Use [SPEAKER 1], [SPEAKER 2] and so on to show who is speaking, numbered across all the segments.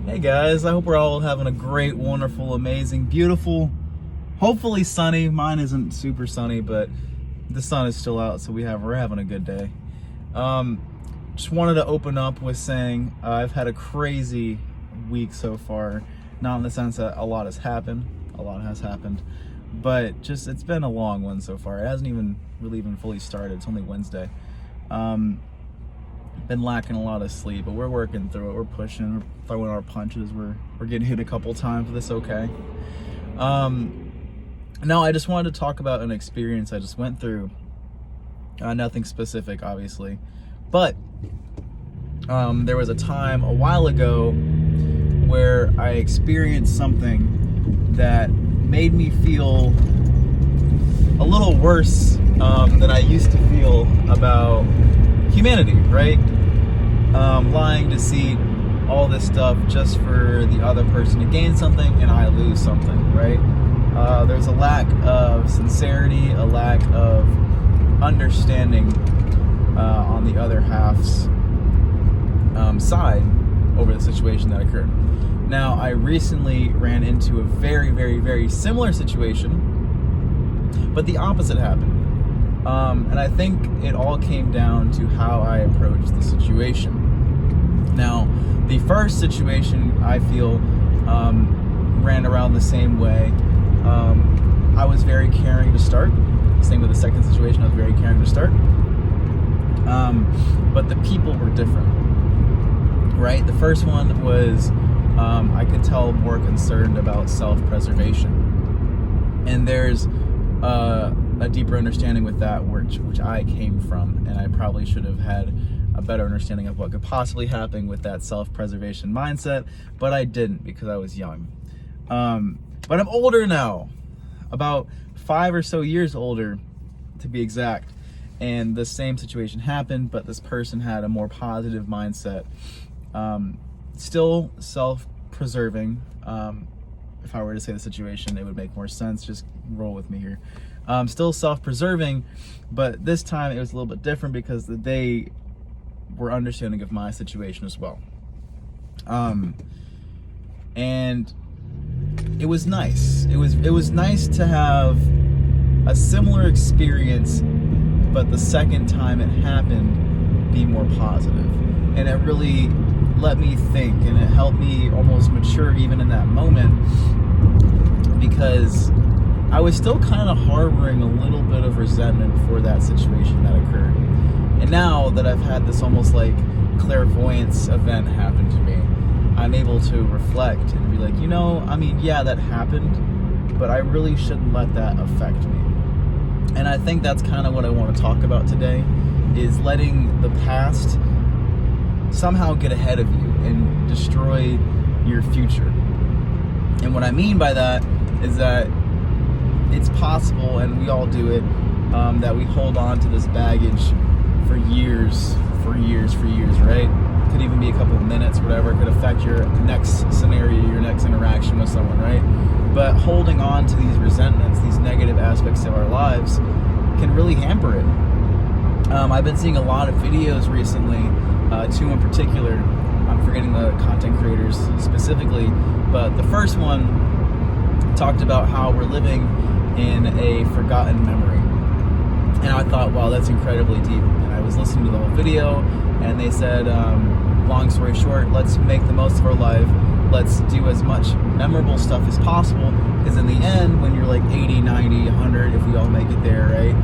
[SPEAKER 1] Hey guys, I hope we're all having a great, wonderful, amazing, beautiful, hopefully sunny. Mine isn't super sunny, but the sun is still out, so we're having a good day. Just wanted to open up with saying I've had a crazy week so far. Not in the sense that a lot has happened, but just it's been a long one so far. It hasn't even really fully started. It's only Wednesday. Been lacking a lot of sleep, but we're working through it. We're pushing, we're throwing our punches, we're getting hit a couple times, but it's okay. Now I just wanted to talk about an experience I just went through. Nothing specific, obviously, but there was a time a while ago where I experienced something that made me feel a little worse than I used to feel about humanity, right? Lying, deceit, all this stuff just for the other person to gain something and I lose something, right? There's a lack of sincerity, a lack of understanding on the other half's side over the situation that occurred. Now, I recently ran into a very, very, very similar situation, but the opposite happened. And I think it all came down to how I approached the situation. Now, the first situation I feel ran around the same way. I was very caring to start. Same with the second situation, I was very caring to start. But the people were different, right? The first one was, I could tell, more concerned about self-preservation. And there's a deeper understanding with that, which I came from, and I probably should have had a better understanding of what could possibly happen with that self-preservation mindset, but I didn't because I was young. But I'm older now, about 5 or so years older to be exact, and the same situation happened, but this person had a more positive mindset. Still self-preserving. If I were to say the situation, it would make more sense. Just roll with me here. Still self-preserving, but this time it was a little bit different because they were understanding of my situation as well. And it was nice. It was nice to have a similar experience, but the second time it happened, be more positive. And it really let me think, and it helped me almost mature even in that moment, because I was still kind of harboring a little bit of resentment for that situation that occurred. And now that I've had this almost like clairvoyance event happen to me, I'm able to reflect and be like, yeah, that happened, but I really shouldn't let that affect me. And I think that's kind of what I want to talk about today, is letting the past somehow get ahead of you and destroy your future. And what I mean by that is that it's possible, and we all do it, that we hold on to this baggage for years, right? Could even be a couple of minutes, whatever. It could affect your next scenario, your next interaction with someone, right? But holding on to these resentments, these negative aspects of our lives, can really hamper it. I've been seeing a lot of videos recently, two in particular. I'm forgetting the content creators specifically, but the first one talked about how we're living in a forgotten memory. And I thought, wow, that's incredibly deep. And I was listening to the whole video, and they said, long story short, let's make the most of our life. Let's do as much memorable stuff as possible, because in the end, when you're like 80, 90, 100, if we all make it there, right,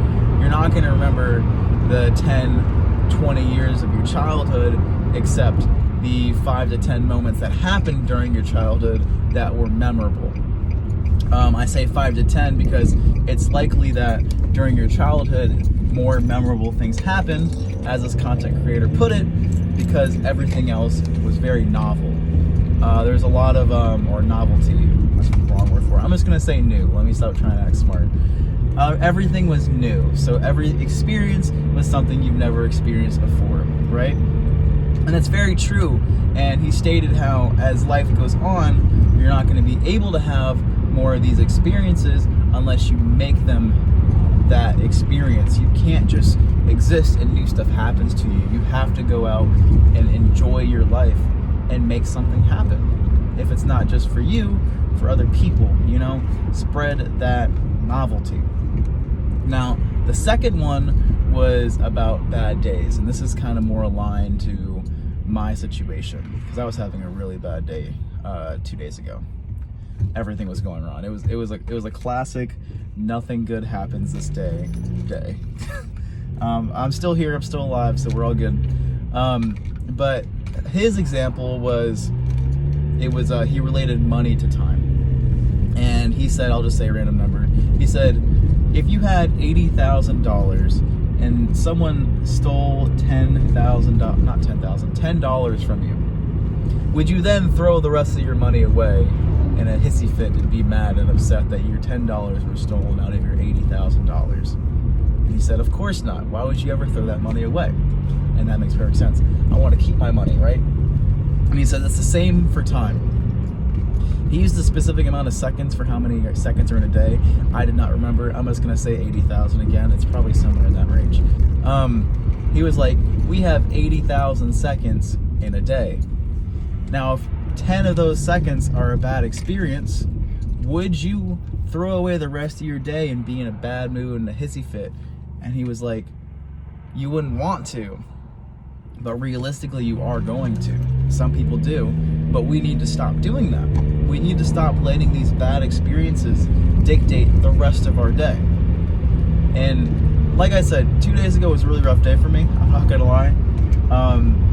[SPEAKER 1] you're not going to remember the 10, 20 years of your childhood, except the 5 to 10 moments that happened during your childhood that were memorable. I say 5 to 10 because it's likely that during your childhood, more memorable things happened, as this content creator put it, because everything else was very novel. There's a lot of, or novelty, that's the wrong word for it. I'm just going to say new. Let me stop trying to act smart. Everything was new. So every experience was something you've never experienced before, right? And it's very true. And he stated how as life goes on, you're not going to be able to have more of these experiences unless you make them that experience. You can't just exist and new stuff happens to you. You have to go out and enjoy your life and make something happen. If it's not just for you, for other people, spread that novelty. Now, the second one was about bad days, and this is kind of more aligned to my situation, because I was having a really bad day 2 days ago. Everything was going wrong. It was a classic nothing good happens this day. I'm still here, I'm still alive, so we're all good. But his example was, he related money to time. And he said, I'll just say a random number. He said, if you had $80,000 and someone stole $10 from you, would you then throw the rest of your money away in a hissy fit and be mad and upset that your $10 were stolen out of your $80,000? And he said, of course not. Why would you ever throw that money away? And that makes perfect sense. I want to keep my money, right? And he said, it's the same for time. He used a specific amount of seconds for how many seconds are in a day. I did not remember. I'm just going to say 80,000 again. It's probably somewhere in that range. He was like, we have 80,000 seconds in a day. Now, if 10 of those seconds are a bad experience, would you throw away the rest of your day and be in a bad mood and a hissy fit? And he was like, you wouldn't want to, but realistically you are going to. Some people do, but we need to stop doing that. We need to stop letting these bad experiences dictate the rest of our day. And like I said, 2 days ago was a really rough day for me, I'm not gonna lie.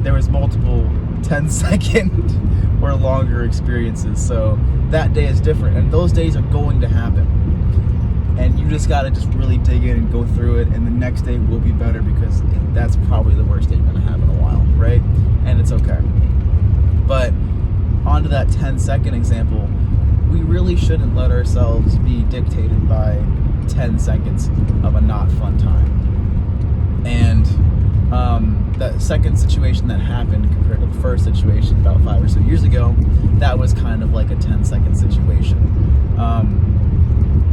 [SPEAKER 1] There was multiple 10-second or longer experiences, so that day is different, and those days are going to happen. And you just gotta just really dig in and go through it, and the next day will be better, because that's probably the worst day you're gonna have in a while, right? And it's okay. But onto that 10-second example, we really shouldn't let ourselves be dictated by 10 seconds of a not fun time. And that second situation that happened compared to the first situation about 5 or so years ago, that was kind of like a 10-second situation.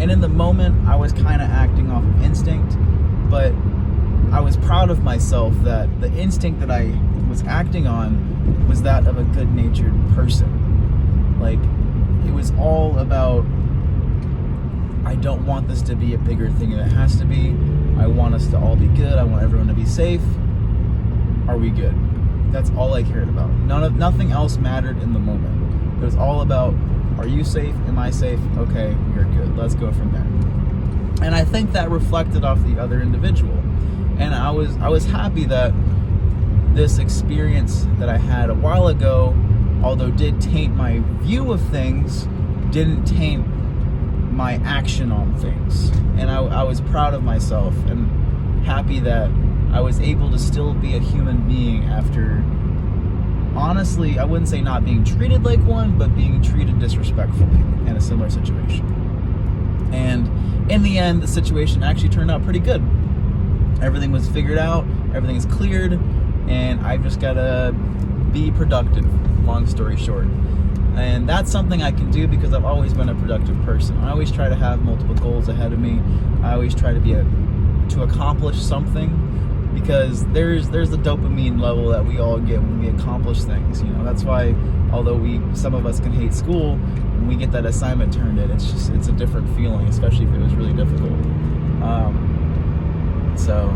[SPEAKER 1] And in the moment, I was kind of acting off of instinct, but I was proud of myself that the instinct that I was acting on was that of a good-natured person. Like, it was all about, I don't want this to be a bigger thing than it has to be. I want us to all be good. I want everyone to be safe. Are we good? That's all I cared about. Nothing else mattered in the moment. It was all about, are you safe? Am I safe? Okay, we're good. Let's go from there. And I think that reflected off the other individual. And I was happy that this experience that I had a while ago, although did taint my view of things, didn't taint my action on things. And I was proud of myself and happy that I was able to still be a human being after, honestly, I wouldn't say not being treated like one, but being treated disrespectfully in a similar situation. And in the end, the situation actually turned out pretty good. Everything was figured out, everything is cleared, and I've just gotta be productive, long story short. And that's something I can do because I've always been a productive person. I always try to have multiple goals ahead of me. I always try to accomplish something, because there's the dopamine level that we all get when we accomplish things. That's why, although some of us can hate school, when we get that assignment turned in, it's a different feeling, especially if it was really difficult. So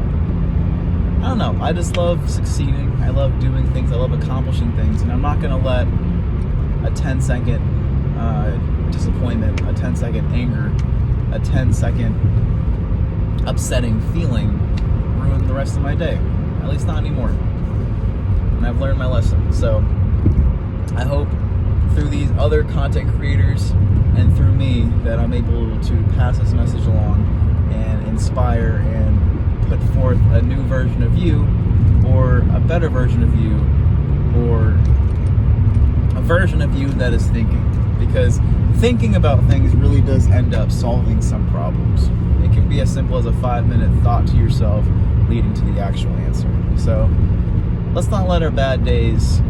[SPEAKER 1] I don't know, I just love succeeding. I love doing things. I love accomplishing things, and I'm not gonna let a 10-second disappointment, a 10-second anger, a 10-second upsetting feeling ruin the rest of my day. At least not anymore. And I've learned my lesson. So I hope through these other content creators and through me that I'm able to pass this message along and inspire and put forth a new version of you, or a better version of you, or a version of you that is thinking. Because thinking about things really does end up solving some problems. It can be as simple as a 5-minute thought to yourself leading to the actual answer. So let's not let our bad days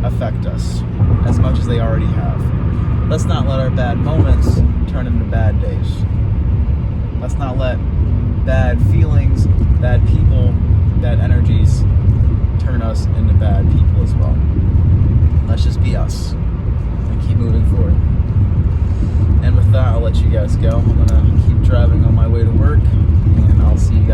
[SPEAKER 1] affect us as much as they already have. Let's not let our bad moments turn into bad days. Let's not let bad feelings, bad people, bad energies turn us into bad people as well. let's just be us and keep moving forward. And with that, I'll let you guys go. I'm gonna keep driving on my way to work, and I'll see you